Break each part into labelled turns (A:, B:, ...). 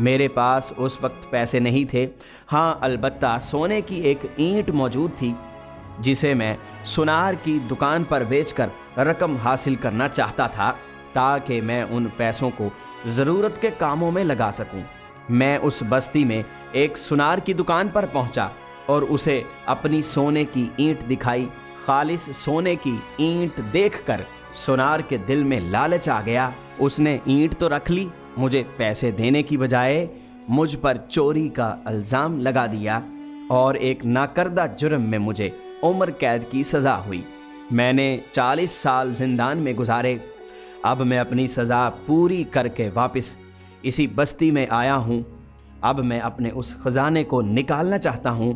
A: میرے پاس اس وقت پیسے نہیں تھے، ہاں البتہ سونے کی ایک اینٹ موجود تھی جسے میں سونار کی دکان پر بیچ کر رقم حاصل کرنا چاہتا تھا تاکہ میں ان پیسوں کو ضرورت کے کاموں میں لگا سکوں۔ میں اس بستی میں ایک سونار کی دکان پر پہنچا اور اسے اپنی سونے کی اینٹ دکھائی۔ خالص سونے کی اینٹ دیکھ کر سونار کے دل میں لالچ آ گیا۔ اس نے اینٹ تو رکھ لی، مجھے پیسے دینے کی بجائے مجھ پر چوری کا الزام لگا دیا اور ایک ناکردہ جرم میں مجھے عمر قید کی سزا ہوئی۔ میں نے 40 سال زندان میں گزارے۔ اب میں اپنی سزا پوری کر کے واپس اسی بستی میں آیا ہوں۔ اب میں اپنے اس خزانے کو نکالنا چاہتا ہوں۔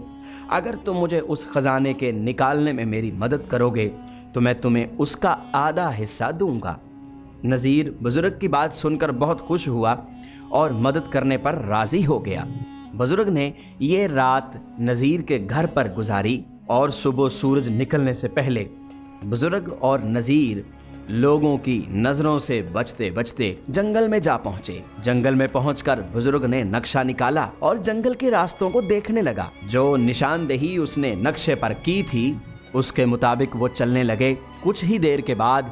A: اگر تم مجھے اس خزانے کے نکالنے میں میری مدد کرو گے تو میں تمہیں اس کا آدھا حصہ دوں گا۔ نذیر بزرگ کی بات سن کر بہت خوش ہوا اور مدد کرنے پر راضی ہو گیا۔ بزرگ نے یہ رات نذیر کے گھر پر گزاری اور صبح سورج نکلنے سے پہلے بزرگ اور نذیر لوگوں کی نظروں سے بچتے بچتے جنگل میں جا پہنچے۔ جنگل میں پہنچ کر بزرگ نے نقشہ نکالا اور جنگل کے راستوں کو دیکھنے لگا۔ جو نشاندہی اس نے نقشے پر کی تھی اس کے مطابق وہ چلنے لگے۔ کچھ ہی دیر کے بعد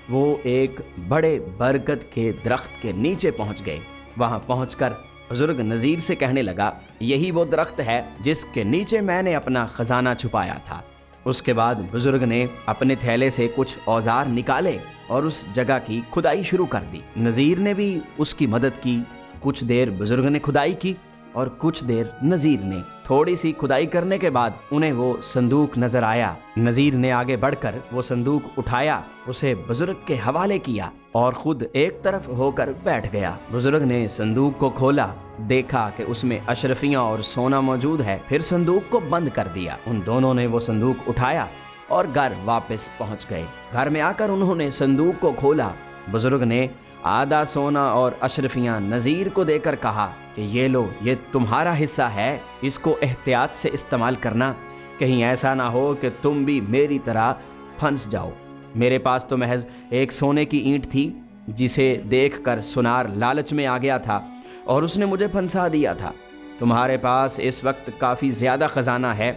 A: وہ ایک بڑے برگد کے درخت کے نیچے پہنچ گئے۔ وہاں پہنچ کر بزرگ نذیر سے کہنے لگا، یہی وہ درخت ہے جس کے نیچے میں نے اپنا خزانہ چھپایا تھا۔ اس کے بعد بزرگ نے اپنے تھیلے سے کچھ اوزار نکالے اور اس جگہ کی کھدائی شروع کر دی۔ نذیر نے بھی اس کی مدد کی۔ کچھ دیر بزرگ نے کھدائی کی اور کچھ دیر نذیر نے۔ تھوڑی سی کھدائی کرنے کے بعد انہیں وہ صندوق نظر آیا۔ نذیر نے آگے بڑھ کر وہ صندوق اٹھایا، اسے بزرگ کے حوالے کیا اور خود ایک طرف ہو کر بیٹھ گیا۔ بزرگ نے صندوق کو کھولا، دیکھا کہ اس میں اشرفیاں اور سونا موجود ہے، پھر صندوق کو بند کر دیا۔ ان دونوں نے وہ صندوق اٹھایا اور گھر واپس پہنچ گئے۔ گھر میں آ کر انہوں نے صندوق کو کھولا۔ بزرگ نے آدھا سونا اور اشرفیاں نذیر کو دے کر کہا کہ یہ لو، یہ تمہارا حصہ ہے، اس کو احتیاط سے استعمال کرنا، کہیں ایسا نہ ہو کہ تم بھی میری طرح پھنس جاؤ۔ میرے پاس تو محض ایک سونے کی اینٹ تھی جسے دیکھ کر سونار لالچ میں آ گیا تھا اور اس نے مجھے پھنسا دیا تھا۔ تمہارے پاس اس وقت کافی زیادہ خزانہ ہے،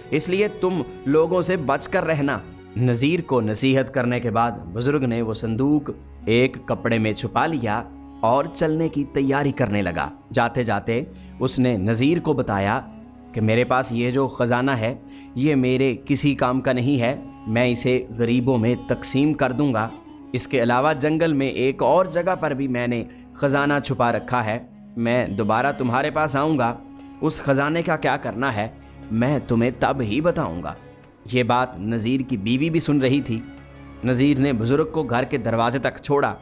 A: اس لیے تم لوگوں سے بچ کر رہنا۔ نذیر کو نصیحت کرنے کے بعد بزرگ نے وہ صندوق ایک کپڑے میں چھپا لیا اور چلنے کی تیاری کرنے لگا۔ جاتے جاتے اس نے نذیر کو بتایا کہ میرے پاس یہ جو خزانہ ہے یہ میرے کسی کام کا نہیں ہے، میں اسے غریبوں میں تقسیم کر دوں گا۔ اس کے علاوہ جنگل میں ایک اور جگہ پر بھی میں نے خزانہ چھپا رکھا ہے، میں دوبارہ تمہارے پاس آؤں گا، اس خزانے کا کیا کرنا ہے میں تمہیں تب ہی بتاؤں گا۔ یہ بات نذیر کی بیوی بھی سن رہی تھی۔ نذیر نے بزرگ کو گھر کے دروازے تک چھوڑا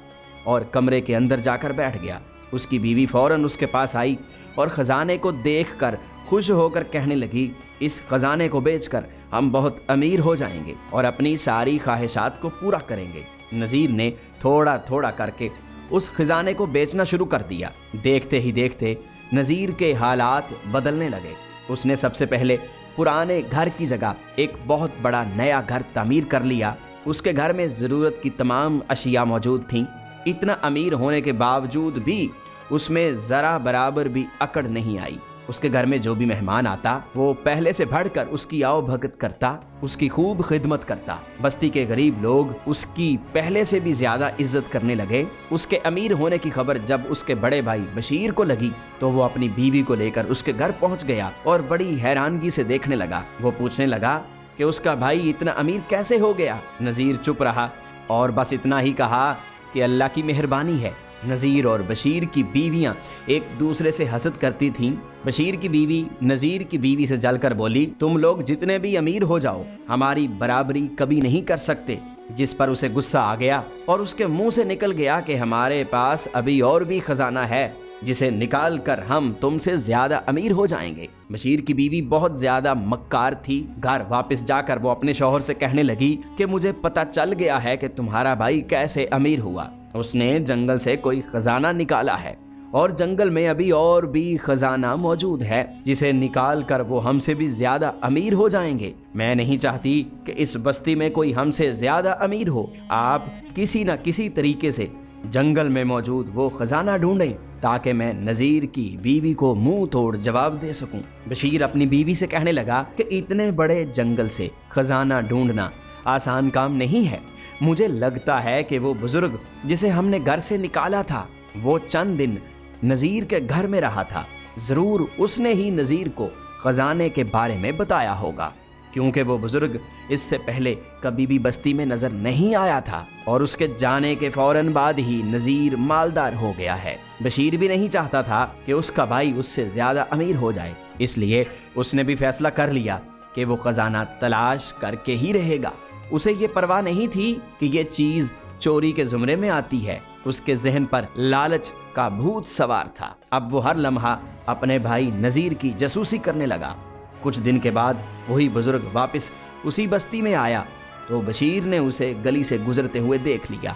A: اور کمرے کے اندر جا کر بیٹھ گیا۔ اس کی بیوی فوراً اس کے پاس آئی اور خزانے کو دیکھ کر خوش ہو کر کہنے لگی، اس خزانے کو بیچ کر ہم بہت امیر ہو جائیں گے اور اپنی ساری خواہشات کو پورا کریں گے۔ نذیر نے تھوڑا تھوڑا کر کے اس خزانے کو بیچنا شروع کر دیا۔ دیکھتے ہی دیکھتے نذیر کے حالات بدلنے لگے۔ اس نے سب سے پہلے پرانے گھر کی جگہ ایک بہت بڑا نیا گھر تعمیر کر لیا۔ اس کے گھر میں ضرورت کی تمام اشیاء موجود تھیں۔ اتنا امیر ہونے کے باوجود بھی اس میں ذرا برابر بھی اکڑ نہیں آئی۔ اس کے گھر میں جو بھی مہمان آتا وہ پہلے سے بڑھ کر اس کی آؤ بھگت کرتا، اس کی خوب خدمت کرتا۔ بستی کے غریب لوگ اس کی پہلے سے بھی زیادہ عزت کرنے لگے۔ اس کے امیر ہونے کی خبر جب اس کے بڑے بھائی بشیر کو لگی تو وہ اپنی بیوی کو لے کر اس کے گھر پہنچ گیا اور بڑی حیرانگی سے دیکھنے لگا۔ وہ پوچھنے لگا کہ اس کا بھائی اتنا امیر کیسے ہو گیا؟ نذیر چپ رہا اور بس اتنا ہی کہا کہ اللہ کی مہربانی ہے۔ نذیر اور بشیر کی بیویاں ایک دوسرے سے حسد کرتی تھیں۔ بشیر کی بیوی نذیر کی بیوی سے جل کر بولی، تم لوگ جتنے بھی امیر ہو جاؤ ہماری برابری کبھی نہیں کر سکتے، جس پر اسے غصہ آ گیا اور اس کے منہ سے نکل گیا کہ ہمارے پاس ابھی اور بھی خزانہ ہے جسے نکال کر ہم تم سے زیادہ امیر ہو جائیں گے۔ بشیر کی بیوی بہت زیادہ مکار تھی۔ گھر واپس جا کر وہ اپنے شوہر سے کہنے لگی کہ مجھے پتہ چل گیا ہے کہ تمہارا بھائی کیسے امیر ہوا۔ اس نے جنگل سے کوئی خزانہ نکالا ہے اور جنگل میں ابھی اور بھی خزانہ موجود ہے جسے نکال کر وہ ہم سے بھی زیادہ امیر ہو جائیں گے۔ میں نہیں چاہتی کہ اس بستی میں کوئی ہم سے زیادہ امیر ہو۔ آپ کسی نہ کسی طریقے سے جنگل میں موجود وہ خزانہ ڈھونڈیں تاکہ میں نذیر کی بیوی کو منہ توڑ جواب دے سکوں۔ بشیر اپنی بیوی سے کہنے لگا کہ اتنے بڑے جنگل سے خزانہ ڈھونڈنا آسان کام نہیں ہے۔ مجھے لگتا ہے کہ وہ بزرگ جسے ہم نے گھر سے نکالا تھا وہ چند دن نذیر کے گھر میں رہا تھا، ضرور اس نے ہی نذیر کو خزانے کے بارے میں بتایا ہوگا، کیونکہ وہ بزرگ اس سے پہلے کبھی بھی بستی میں نظر نہیں آیا تھا اور اس کے جانے کے فوراً بعد ہی نذیر مالدار ہو گیا ہے۔ بشیر بھی نہیں چاہتا تھا کہ اس کا بھائی اس سے زیادہ امیر ہو جائے، اس لیے اس نے بھی فیصلہ کر لیا کہ وہ خزانہ تلاش کر کے ہی رہے گا۔ اسے یہ پرواہ نہیں تھی کہ یہ چیز چوری کے زمرے میں آتی ہے، اس کے ذہن پر لالچ کا بھوت سوار تھا۔ اب وہ ہر لمحہ اپنے بھائی نذیر کی جاسوسی کرنے لگا۔ کچھ دن کے بعد وہی بزرگ واپس اسی بستی میں آیا تو بشیر نے اسے گلی سے گزرتے ہوئے دیکھ لیا۔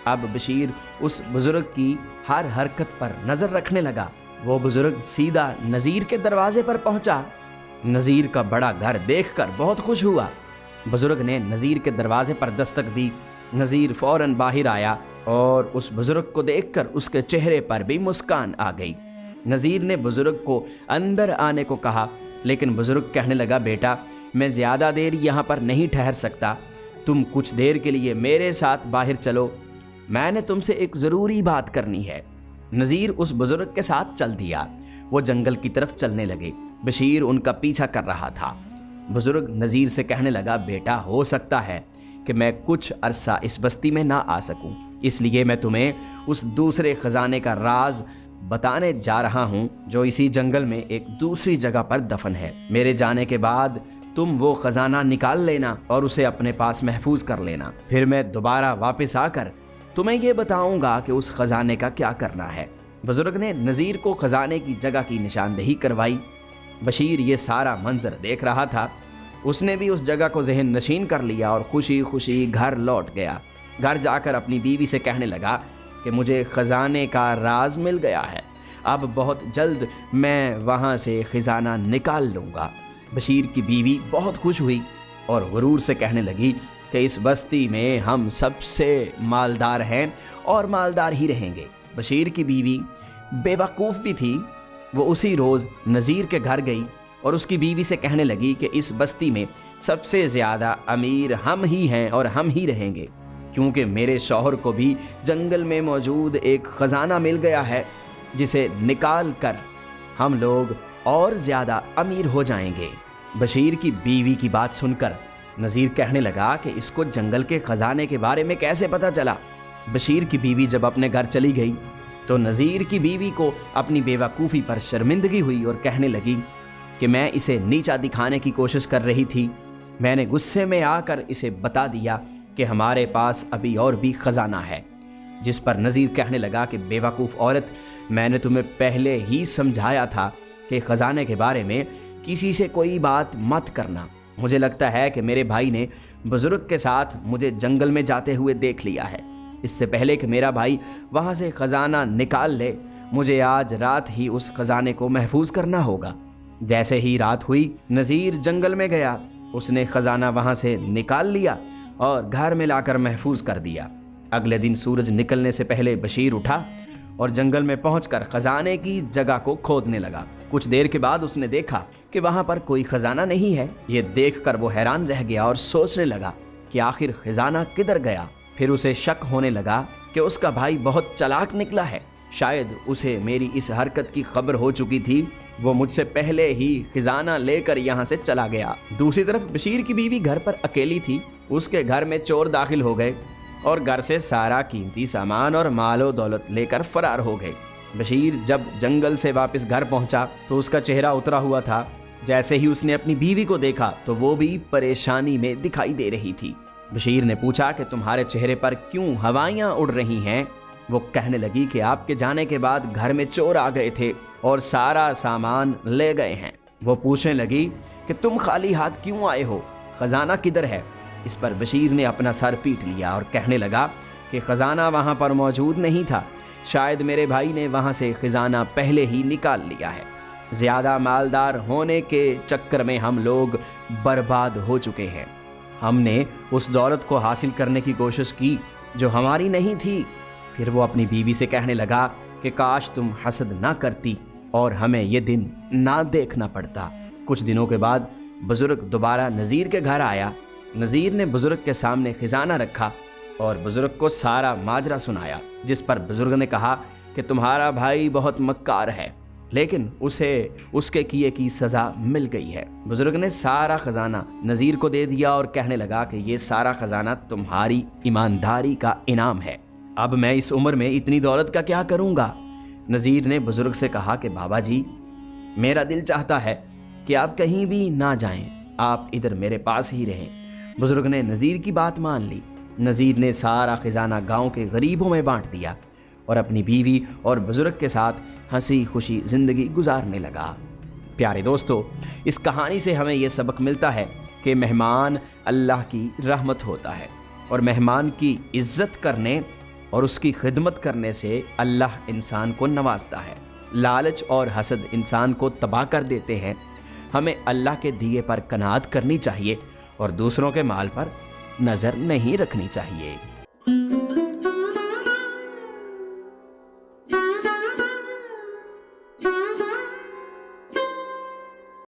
A: اب بشیر اس بزرگ کی ہر حرکت پر نظر رکھنے لگا۔ وہ بزرگ سیدھا نذیر کے دروازے پر پہنچا۔ نذیر کا بڑا گھر دیکھ کر بہت خوش ہوا۔ بزرگ نے نذیر کے دروازے پر دستک دی۔ نذیر فوراً باہر آیا اور اس بزرگ کو دیکھ کر اس کے چہرے پر بھی مسکان آ گئی۔ نذیر نے بزرگ کو اندر آنے کو کہا، لیکن بزرگ کہنے لگا، بیٹا میں زیادہ دیر یہاں پر نہیں ٹھہر سکتا، تم کچھ دیر کے لیے میرے ساتھ باہر چلو، میں نے تم سے ایک ضروری بات کرنی ہے۔ نذیر اس بزرگ کے ساتھ چل دیا۔ وہ جنگل کی طرف چلنے لگے۔ بشیر ان کا پیچھا کر رہا تھا۔ بزرگ نذیر سے کہنے لگا، بیٹا ہو سکتا ہے کہ میں کچھ عرصہ اس بستی میں نہ آ سکوں، اس لیے میں تمہیں اس دوسرے خزانے کا راز بتانے جا رہا ہوں جو اسی جنگل میں ایک دوسری جگہ پر دفن ہے۔ میرے جانے کے بعد تم وہ خزانہ نکال لینا اور اسے اپنے پاس محفوظ کر لینا، پھر میں دوبارہ واپس آ کر تمہیں یہ بتاؤں گا کہ اس خزانے کا کیا کرنا ہے۔ بزرگ نے نذیر کو خزانے کی جگہ کی نشاندہی کروائی۔ بشیر یہ سارا منظر دیکھ رہا تھا۔ اس نے بھی اس جگہ کو ذہن نشین کر لیا اور خوشی خوشی گھر لوٹ گیا۔ گھر جا کر اپنی بیوی سے کہنے لگا کہ مجھے خزانے کا راز مل گیا ہے، اب بہت جلد میں وہاں سے خزانہ نکال لوں گا۔ بشیر کی بیوی بہت خوش ہوئی اور غرور سے کہنے لگی کہ اس بستی میں ہم سب سے مالدار ہیں اور مالدار ہی رہیں گے۔ بشیر کی بیوی بے وقوف بھی تھی۔ وہ اسی روز نذیر کے گھر گئی اور اس کی بیوی سے کہنے لگی کہ اس بستی میں سب سے زیادہ امیر ہم ہی ہیں اور ہم ہی رہیں گے، کیونکہ میرے شوہر کو بھی جنگل میں موجود ایک خزانہ مل گیا ہے جسے نکال کر ہم لوگ اور زیادہ امیر ہو جائیں گے۔ بشیر کی بیوی کی بات سن کر نذیر کہنے لگا کہ اس کو جنگل کے خزانے کے بارے میں کیسے پتہ چلا؟ بشیر کی بیوی جب اپنے گھر چلی گئی تو نذیر کی بیوی کو اپنی بے وقوفی پر شرمندگی ہوئی اور کہنے لگی کہ میں اسے نیچا دکھانے کی کوشش کر رہی تھی، میں نے غصے میں آ کر اسے بتا دیا کہ ہمارے پاس ابھی اور بھی خزانہ ہے، جس پر نذیر کہنے لگا کہ بے وقوف عورت، میں نے تمہیں پہلے ہی سمجھایا تھا کہ خزانے کے بارے میں کسی سے کوئی بات مت کرنا۔ مجھے لگتا ہے کہ میرے بھائی نے بزرگ کے ساتھ مجھے جنگل میں جاتے ہوئے دیکھ لیا ہے۔ اس سے پہلے کہ میرا بھائی وہاں سے خزانہ نکال لے، مجھے آج رات ہی اس خزانے کو محفوظ کرنا ہوگا۔ جیسے ہی رات ہوئی، نذیر جنگل میں گیا، اس نے خزانہ وہاں سے نکال لیا اور گھر میں لا کر محفوظ کر دیا۔ اگلے دن سورج نکلنے سے پہلے بشیر اٹھا اور جنگل میں پہنچ کر خزانے کی جگہ کو کھودنے لگا۔ کچھ دیر کے بعد اس نے دیکھا کہ وہاں پر کوئی خزانہ نہیں ہے۔ یہ دیکھ کر وہ حیران رہ گیا اور سوچنے لگا کہ آخر خزانہ کدھر گیا۔ پھر اسے شک ہونے لگا کہ اس کا بھائی بہت چالاک نکلا ہے، شاید اسے میری اس حرکت کی خبر ہو چکی تھی، وہ مجھ سے پہلے ہی خزانہ لے کر یہاں سے چلا گیا۔ دوسری طرف بشیر کی بیوی گھر پر اکیلی تھی۔ اس کے گھر میں چور داخل ہو گئے اور گھر سے سارا قیمتی سامان اور مال و دولت لے کر فرار ہو گئے۔ بشیر جب جنگل سے واپس گھر پہنچا تو اس کا چہرہ اترا ہوا تھا۔ جیسے ہی اس نے اپنی بیوی کو دیکھا تو وہ بھی پریشانی میں دکھائی دے رہی تھی۔ بشیر نے پوچھا کہ تمہارے چہرے پر کیوں ہوائیاں اڑ رہی ہیں؟ وہ کہنے لگی کہ آپ کے جانے کے بعد گھر میں چور آ گئے تھے اور سارا سامان لے گئے ہیں۔ وہ پوچھنے لگی کہ تم خالی ہاتھ کیوں آئے ہو؟ خزانہ کدھر ہے؟ اس پر بشیر نے اپنا سر پیٹ لیا اور کہنے لگا کہ خزانہ وہاں پر موجود نہیں تھا، شاید میرے بھائی نے وہاں سے خزانہ پہلے ہی نکال لیا ہے۔ زیادہ مالدار ہونے کے چکر میں ہم لوگ برباد ہو چکے ہیں۔ ہم نے اس دولت کو حاصل کرنے کی کوشش کی جو ہماری نہیں تھی۔ پھر وہ اپنی بیوی سے کہنے لگا کہ کاش تم حسد نہ کرتی اور ہمیں یہ دن نہ دیکھنا پڑتا۔ کچھ دنوں کے بعد بزرگ دوبارہ نذیر کے گھر آیا۔ نذیر نے بزرگ کے سامنے خزانہ رکھا اور بزرگ کو سارا ماجرا سنایا، جس پر بزرگ نے کہا کہ تمہارا بھائی بہت مکار ہے، لیکن اسے اس کے کیے کی سزا مل گئی ہے۔ بزرگ نے سارا خزانہ نذیر کو دے دیا اور کہنے لگا کہ یہ سارا خزانہ تمہاری ایمانداری کا انعام ہے۔ اب میں اس عمر میں اتنی دولت کا کیا کروں گا؟ نذیر نے بزرگ سے کہا کہ بابا جی، میرا دل چاہتا ہے کہ آپ کہیں بھی نہ جائیں، آپ ادھر میرے پاس ہی رہیں۔ بزرگ نے نذیر کی بات مان لی۔ نذیر نے سارا خزانہ گاؤں کے غریبوں میں بانٹ دیا اور اپنی بیوی اور بزرگ کے ساتھ ہنسی خوشی زندگی گزارنے لگا۔ پیارے دوستو، اس کہانی سے ہمیں یہ سبق ملتا ہے کہ مہمان اللہ کی رحمت ہوتا ہے، اور مہمان کی عزت کرنے اور اس کی خدمت کرنے سے اللہ انسان کو نوازتا ہے۔ لالچ اور حسد انسان کو تباہ کر دیتے ہیں۔ ہمیں اللہ کے دیے پر قناعت کرنی چاہیے اور دوسروں کے مال پر نظر نہیں رکھنی چاہیے۔